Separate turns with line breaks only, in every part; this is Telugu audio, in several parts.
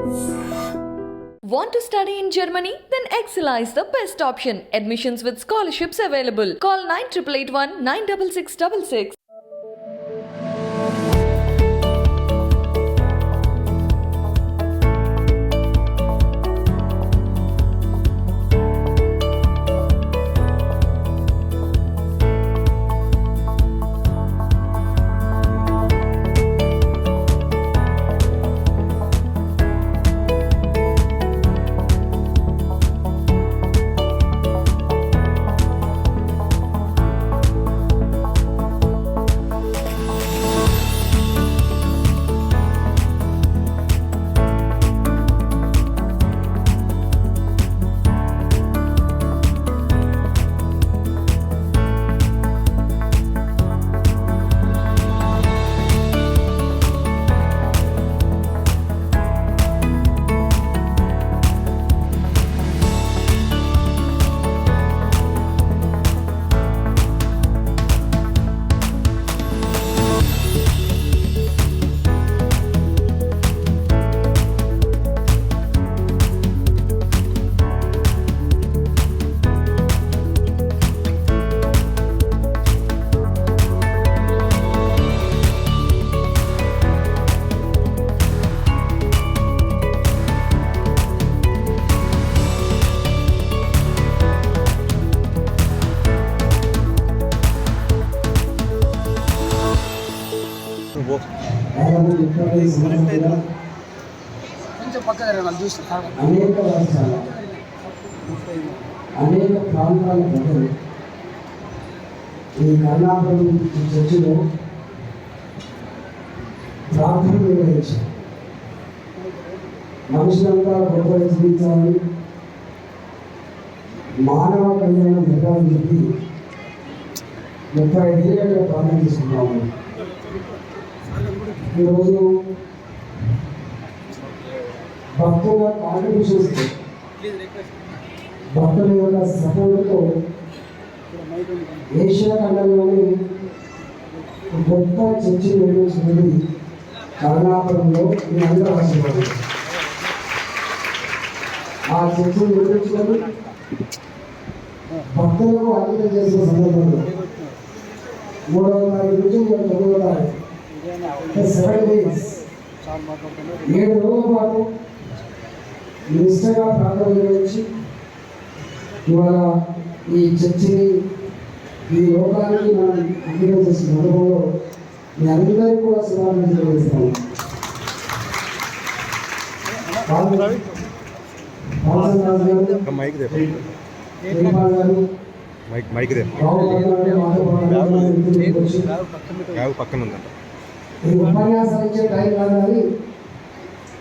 Want to study in Germany? Then Excella is the best option. Admissions with scholarships available. Call 9881 96666.
అనేక రాష్ట్రాలు అనేక ప్రాంతాల ప్రజలు ఈ కర్ణాటకం చర్చిలో ప్రార్థన నిర్వహించారు. మనుషులంతా గొప్ప జీవించాలని, మానవ కళ్యాణం జరగాలని చెప్పి 35 ఏళ్ళుగా ప్రార్థన చేసుకున్నాము. ఈరోజు భక్తుల కాంట్రిబ్యూషన్స్, భక్తుల యొక్క సపోర్టుతో ఏషియా ఖండంలోని గొప్ప చర్చి నిర్మించినది కర్ణాటకంలో. మీ అందరూ ఆశీర్వాదం. ఆ చర్చి నిర్మించుకొని భక్తులకు అంకితం చేసిన సందర్భంలో 3వ తారీఖు నుంచి 9వ తారీఖు 7 days 7 రోజుల పాటు నిష్ఠగా ప్రార్థన నిర్వహించి ఇవాళ ఈ చర్చిని ఈ లోకానికి మనం అంకితం చేసిన అనుభవంలో మీ అందరికీ కూడా శుభాకాంక్షలు తెలియజేస్తాము. ఈ ఉపన్యాసాలు ఇచ్చే టైం కాదు, కానీ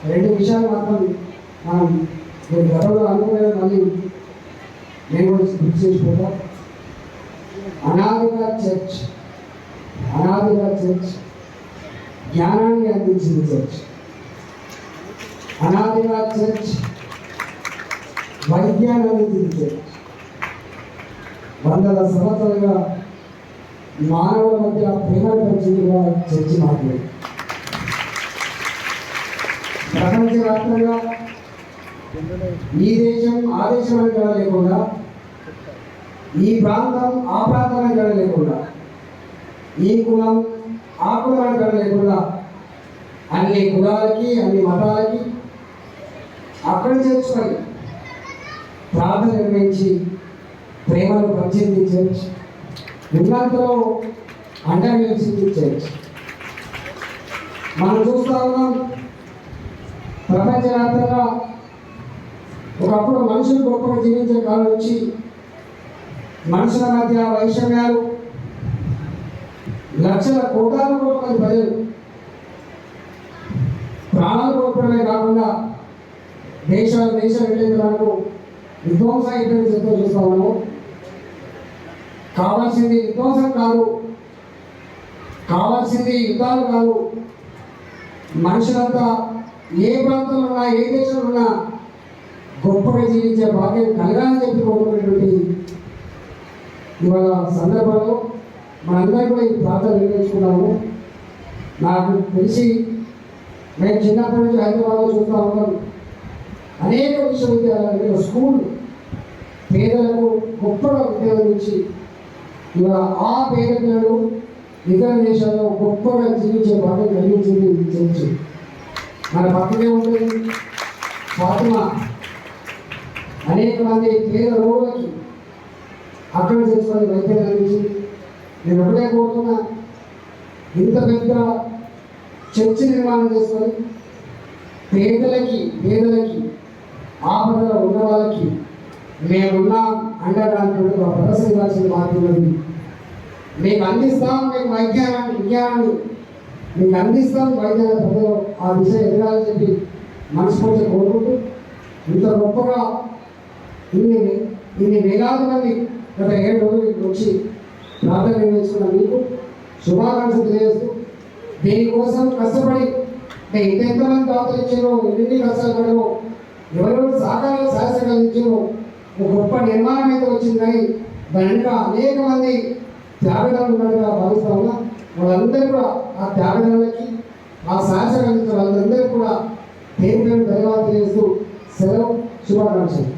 2 విషయాలు మాత్రం మనం గతంలో అనుకునే మళ్ళీ నేను కూడా గుర్తు చేసిపోతా. అనాదిగా చర్చ్ జ్ఞానాన్ని అందించింది చర్చ్. అనాదిగా చర్చ్ వైద్యాన్ని అందించింది చర్చ్. వందల సంవత్సరాలుగా మానవుల మధ్య ప్రేమను పంచిందిగా చర్చి మాట్లాడి ప్రపంచవ్యాప్తంగా ఈ దేశం ఆ దేశం అని గడ లేకుండా, ఈ ప్రాంతం ఆ ప్రాంతానికి గడ లేకుండా, ఈ కులం ఆ కులానికి గడ లేకుండా అన్ని కులాలకి అన్ని మతాలకి అక్కడ చేర్చుకొని ప్రార్థన నిర్వహించి ప్రేమను పంచింది చర్చ్. ఉన్నంతలో అండగా నిలిచింది చర్చ్. మనం చూస్తూ ఉన్నాం, ప్రపంచవ్యాప్తంగా ఒకప్పుడు మనుషులు గొప్పగా జీవించే కాలం నుంచి మనుషుల మధ్య వైషమ్యాలు, లక్షల కోటాను కోట్ల ప్రజలు ప్రాణాలు కోల్పోవడమే కాకుండా దేశాలు వెళ్ళేందుకు విధ్వంసం అయిపోయింది చెప్తూ చూస్తా ఉన్నాము. కావాల్సింది విధ్వంసం కాదు, కావాల్సింది యుద్ధాలు కాదు. మనుషులంతా ఏ ప్రాంతంలో ఉన్నా, ఏ దేశంలో ఉన్నా గొప్పగా జీవించే భాగ్యం కలగాలని చెప్పి కోరుకునేటువంటి ఇవాళ సందర్భంలో మనందరం కూడా ఈ ప్రాంతం నిర్వహించుకున్నాము. నాకు తెలిసి మేము చిన్నప్పటి నుంచి హైదరాబాద్లో చూస్తూ ఉంటాం, అనేక విశ్వవిద్యాలయాలు స్కూల్ పేదలకు గొప్పగా విద్య అందించి ఇవాళ ఆ పేద పిల్లలు ఇతర దేశాల్లో గొప్పగా జీవించే భాగ్యం కలిగించింది ఈ చర్చ్. మన పక్కనే ఉంటుంది ఫాతిమా. అనేక మంది పేద రోగులకి అక్కడ చేసుకొని వైద్యం అందించింది. నేను ఒకటే కోరుతున్నా, ఇంత పెద్ద చర్చి నిర్మాణం చేసుకొని పేదలకి ఆపదలో ఉన్న వాళ్ళకి మేమున్నాం అండడానికి ఒక భరోసా ఇవ్వాల్సిన బాధ్యత. మీకు అందిస్తాం, మీకు విజ్ఞానాన్ని మీకు అందిస్తాం, వైద్యాల ప్రజలు ఆ దిశ ఎదగాలని చెప్పి మనస్ఫూర్తిగా కోరుకుంటూ, ఇంత గొప్పగా ఇన్ని వేలాది మంది గత 7 రోజులు ఇక్కడ వచ్చి ప్రార్థన నిర్వహిస్తున్న మీకు శుభాకాంక్షలు తెలియజేస్తూ, దీనికోసం కష్టపడి ఎంతమంది దాతలు ఇచ్చారో, ఎన్ని కష్టాలు పడవో, ఎవరెవరు సహకారాలు ఇచ్చారో ఒక గొప్ప నిర్మాణం అయితే వచ్చింది. కానీ దాని వెనుక అనేక మంది త్యాగదాలు ఉన్నట్టుగా భావిస్తా ఉన్నా. వాళ్ళందరూ కూడా ఆ త్యాగదారులకి, ఆ సహకారం వాళ్ళందరూ కూడా పేరు ధన్యవాదాలు తెలియజేస్తూ సెలవు, శుభాకాంక్షలు.